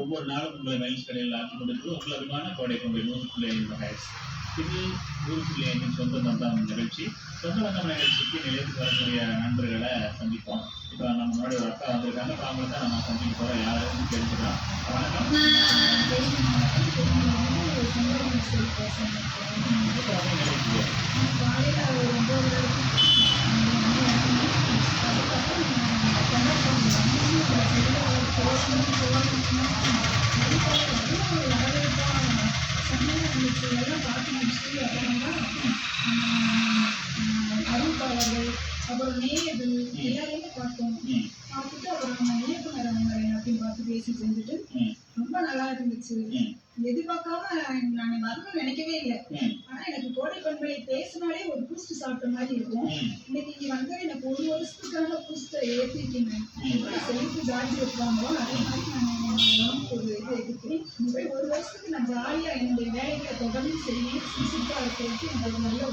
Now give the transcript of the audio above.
ஒவ்வொரு நாளும் உங்களை மகிழ்ச்சி கடையில் ஆக்கிக் கொண்டிருக்கிறது உங்கள் அபிமான கோடை பொங்கல் 100.5 மெகாஹெர்ட்ஸ். இது 100.5 சொந்த பந்தம் நிகழ்ச்சி. சொந்த பந்தம் நிகழ்ச்சிக்கு நிலையத்துக்கு வரக்கூடிய நண்பர்களை சந்திப்போம். இப்போ நம்ம முன்னாடி ஒரு அக்கா வந்திருக்காங்க. இப்போ அவங்களை தான் நம்ம சந்திக்க போகிறோம். யாரும் தெரிஞ்சுக்கலாம். வணக்கம். அப்புறம் நேயர்கள் எல்லாரையுமே பார்த்தோம். பார்த்துட்டு அப்புறம் நம்ம இயக்குனர் அவங்க எல்லாத்தையும் பார்த்து பேசி செஞ்சுட்டு ரொம்ப நல்லா இருந்துச்சு. எதிர்பார்க்காம நான் வரணும்னு நினைக்கவே இல்லை. ஆனா எனக்கு கோடை பண்பலை பேசினாலே ஒரு பூஸ்ட் சாப்பிட்ட மாதிரி இருக்கும். இன்னைக்கு இங்க வந்து எனக்கு ஒரு வருஷத்துக்கான பூஸ்ட ஏற்றிருக்கீங்க. செழிப்பு ஜார்ஜ் வைப்பாங்களோ அதே மாதிரி நான் ஒரு இது எடுக்கிறேன். இந்த ஒரு வருஷத்துக்கு நான் ஜாலியா என்னுடைய வேலைகளை தொடர்ந்து செய்யணும். சுறுசுறுப்பா இருக்கிறதுக்கு எனக்கு ஒரு நல்ல